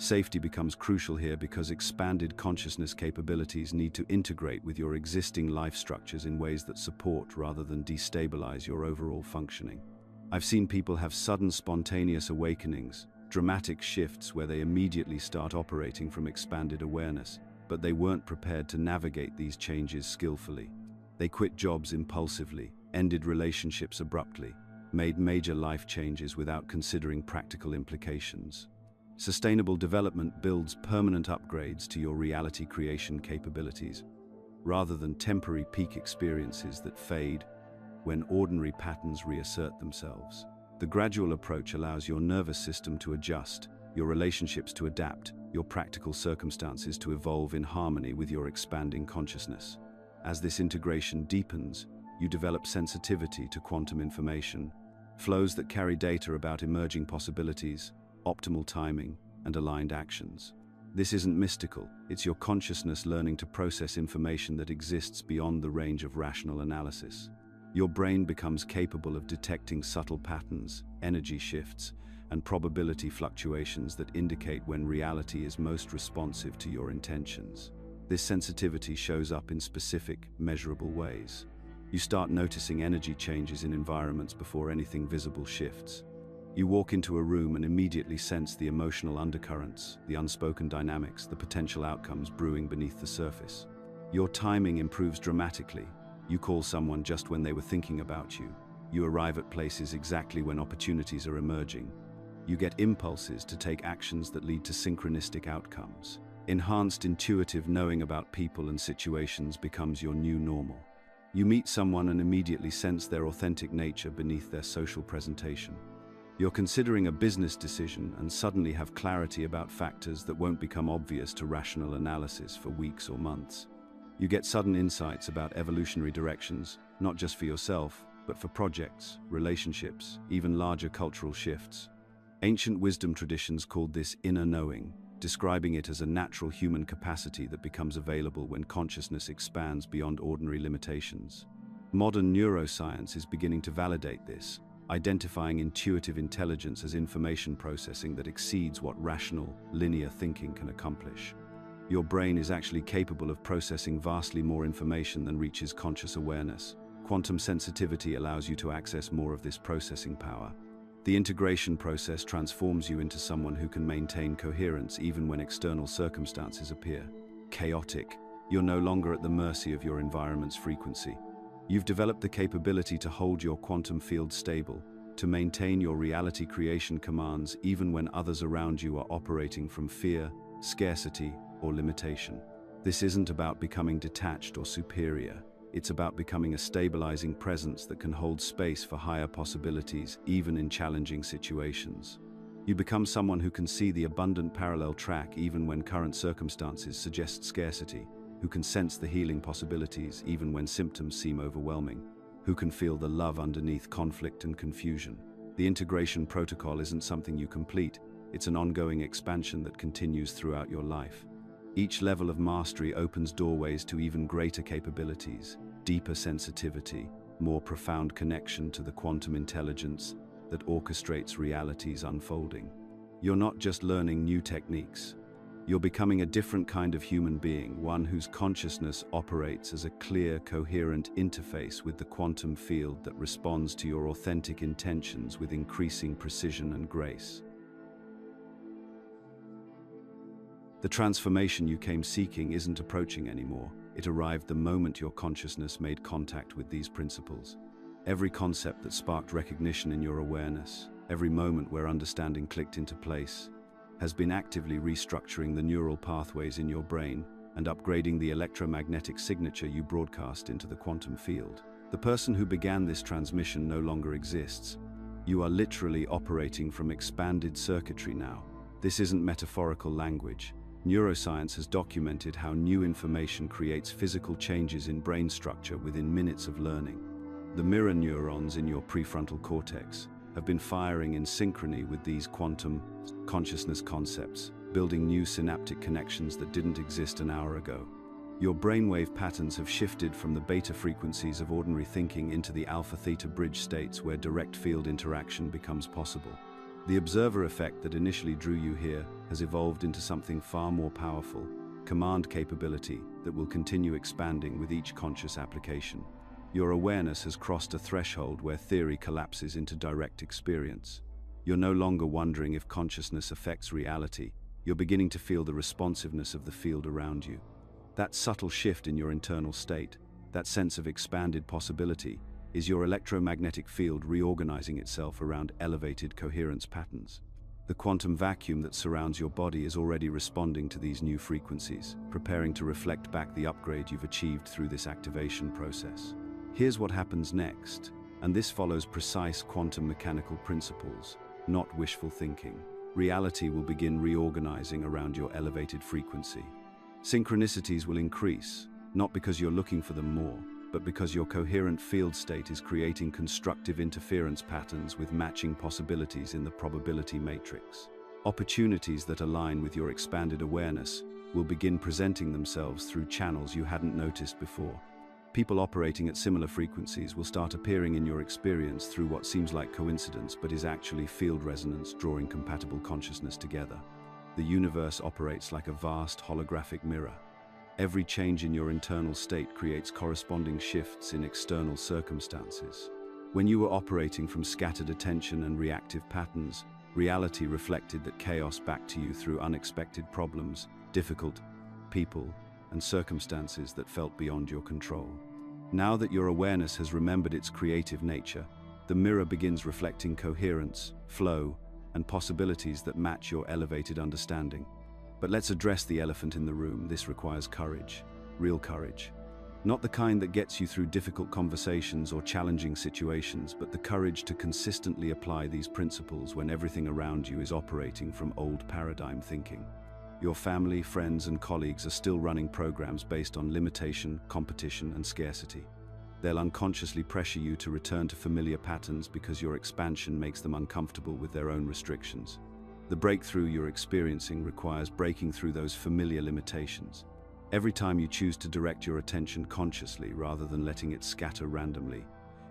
Safety becomes crucial here because expanded consciousness capabilities need to integrate with your existing life structures in ways that support rather than destabilize your overall functioning. I've seen people have sudden spontaneous awakenings, dramatic shifts where they immediately start operating from expanded awareness, but they weren't prepared to navigate these changes skillfully. They quit jobs impulsively, ended relationships abruptly, made major life changes without considering practical implications. Sustainable development builds permanent upgrades to your reality creation capabilities, rather than temporary peak experiences that fade when ordinary patterns reassert themselves. The gradual approach allows your nervous system to adjust, your relationships to adapt, your practical circumstances to evolve in harmony with your expanding consciousness. As this integration deepens, you develop sensitivity to quantum information, flows that carry data about emerging possibilities, optimal timing, and aligned actions. This isn't mystical, it's your consciousness learning to process information that exists beyond the range of rational analysis. Your brain becomes capable of detecting subtle patterns, energy shifts, and probability fluctuations that indicate when reality is most responsive to your intentions. This sensitivity shows up in specific, measurable ways. You start noticing energy changes in environments before anything visible shifts. You walk into a room and immediately sense the emotional undercurrents, the unspoken dynamics, the potential outcomes brewing beneath the surface. Your timing improves dramatically. You call someone just when they were thinking about you. You arrive at places exactly when opportunities are emerging. You get impulses to take actions that lead to synchronistic outcomes. Enhanced intuitive knowing about people and situations becomes your new normal. You meet someone and immediately sense their authentic nature beneath their social presentation. You're considering a business decision and suddenly have clarity about factors that won't become obvious to rational analysis for weeks or months. You get sudden insights about evolutionary directions, not just for yourself, but for projects, relationships, even larger cultural shifts. Ancient wisdom traditions called this inner knowing, describing it as a natural human capacity that becomes available when consciousness expands beyond ordinary limitations. Modern neuroscience is beginning to validate this, identifying intuitive intelligence as information processing that exceeds what rational, linear thinking can accomplish. Your brain is actually capable of processing vastly more information than reaches conscious awareness. Quantum sensitivity allows you to access more of this processing power. The integration process transforms you into someone who can maintain coherence even when external circumstances appear chaotic. You're no longer at the mercy of your environment's frequency. You've developed the capability to hold your quantum field stable, to maintain your reality creation commands even when others around you are operating from fear, scarcity, or limitation. This isn't about becoming detached or superior. It's about becoming a stabilizing presence that can hold space for higher possibilities, even in challenging situations. You become someone who can see the abundant parallel track even when current circumstances suggest scarcity, who can sense the healing possibilities even when symptoms seem overwhelming, who can feel the love underneath conflict and confusion. The integration protocol isn't something you complete, it's an ongoing expansion that continues throughout your life. Each level of mastery opens doorways to even greater capabilities, deeper sensitivity, more profound connection to the quantum intelligence that orchestrates reality's unfolding. You're not just learning new techniques. You're becoming a different kind of human being, one whose consciousness operates as a clear, coherent interface with the quantum field that responds to your authentic intentions with increasing precision and grace. The transformation you came seeking isn't approaching anymore. It arrived the moment your consciousness made contact with these principles. Every concept that sparked recognition in your awareness, every moment where understanding clicked into place, has been actively restructuring the neural pathways in your brain and upgrading the electromagnetic signature you broadcast into the quantum field. The person who began this transmission no longer exists. You are literally operating from expanded circuitry now. This isn't metaphorical language. Neuroscience has documented how new information creates physical changes in brain structure within minutes of learning. The mirror neurons in your prefrontal cortex have been firing in synchrony with these quantum consciousness concepts, building new synaptic connections that didn't exist an hour ago. Your brainwave patterns have shifted from the beta frequencies of ordinary thinking into the alpha-theta bridge states where direct field interaction becomes possible. The observer effect that initially drew you here has evolved into something far more powerful, command capability that will continue expanding with each conscious application. Your awareness has crossed a threshold where theory collapses into direct experience. You're no longer wondering if consciousness affects reality. You're beginning to feel the responsiveness of the field around you. That subtle shift in your internal state, that sense of expanded possibility, is your electromagnetic field reorganizing itself around elevated coherence patterns. The quantum vacuum that surrounds your body is already responding to these new frequencies, preparing to reflect back the upgrade you've achieved through this activation process. Here's what happens next, and this follows precise quantum mechanical principles, not wishful thinking. Reality will begin reorganizing around your elevated frequency. Synchronicities will increase, not because you're looking for them more, but because your coherent field state is creating constructive interference patterns with matching possibilities in the probability matrix. Opportunities that align with your expanded awareness will begin presenting themselves through channels you hadn't noticed before. People operating at similar frequencies will start appearing in your experience through what seems like coincidence but is actually field resonance drawing compatible consciousness together. The universe operates like a vast holographic mirror. Every change in your internal state creates corresponding shifts in external circumstances. When you were operating from scattered attention and reactive patterns, reality reflected that chaos back to you through unexpected problems, difficult people, and circumstances that felt beyond your control. Now that your awareness has remembered its creative nature, the mirror begins reflecting coherence, flow, and possibilities that match your elevated understanding. But let's address the elephant in the room. This requires courage, real courage. Not the kind that gets you through difficult conversations or challenging situations, but the courage to consistently apply these principles when everything around you is operating from old paradigm thinking. Your family, friends, and colleagues are still running programs based on limitation, competition, and scarcity. They'll unconsciously pressure you to return to familiar patterns because your expansion makes them uncomfortable with their own restrictions. The breakthrough you're experiencing requires breaking through those familiar limitations. Every time you choose to direct your attention consciously rather than letting it scatter randomly,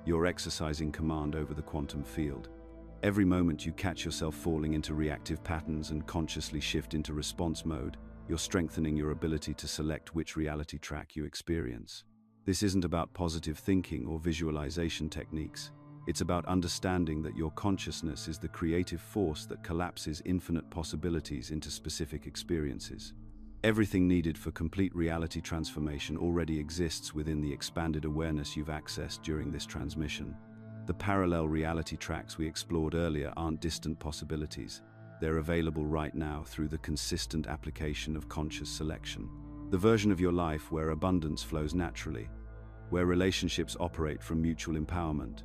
you're exercising command over the quantum field. Every moment you catch yourself falling into reactive patterns and consciously shift into response mode, you're strengthening your ability to select which reality track you experience. This isn't about positive thinking or visualization techniques. It's about understanding that your consciousness is the creative force that collapses infinite possibilities into specific experiences. Everything needed for complete reality transformation already exists within the expanded awareness you've accessed during this transmission. The parallel reality tracks we explored earlier aren't distant possibilities. They're available right now through the consistent application of conscious selection. The version of your life where abundance flows naturally, where relationships operate from mutual empowerment,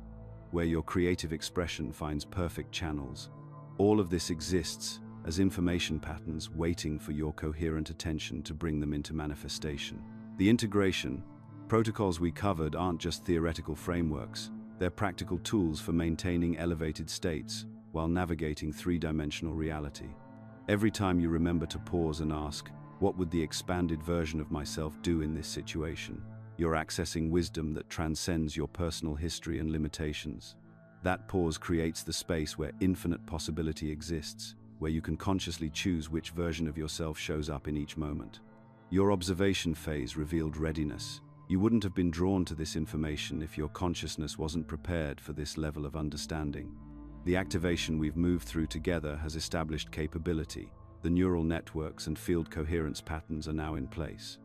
where your creative expression finds perfect channels. All of this exists as information patterns waiting for your coherent attention to bring them into manifestation. The integration protocols we covered aren't just theoretical frameworks, they're practical tools for maintaining elevated states while navigating three-dimensional reality. Every time you remember to pause and ask, what would the expanded version of myself do in this situation? You're accessing wisdom that transcends your personal history and limitations. That pause creates the space where infinite possibility exists, where you can consciously choose which version of yourself shows up in each moment. Your observation phase revealed readiness. You wouldn't have been drawn to this information if your consciousness wasn't prepared for this level of understanding. The activation we've moved through together has established capability. The neural networks and field coherence patterns are now in place.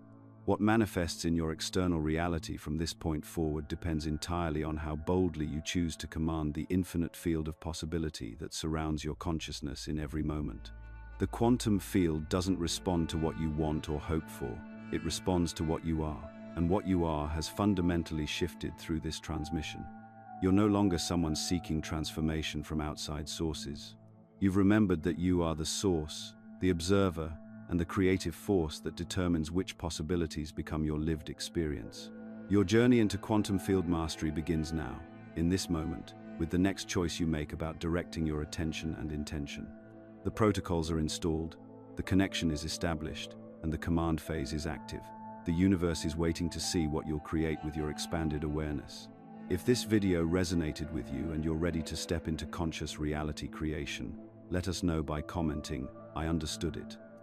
What manifests in your external reality from this point forward depends entirely on how boldly you choose to command the infinite field of possibility that surrounds your consciousness in every moment. The quantum field doesn't respond to what you want or hope for, it responds to what you are, and what you are has fundamentally shifted through this transmission. You're no longer someone seeking transformation from outside sources. You've remembered that you are the source, the observer, and the creative force that determines which possibilities become your lived experience. Your journey into quantum field mastery begins now, in this moment, with the next choice you make about directing your attention and intention. The protocols are installed, the connection is established, and the command phase is active. The universe is waiting to see what you'll create with your expanded awareness. If this video resonated with you and you're ready to step into conscious reality creation, let us know by commenting, "I understood it."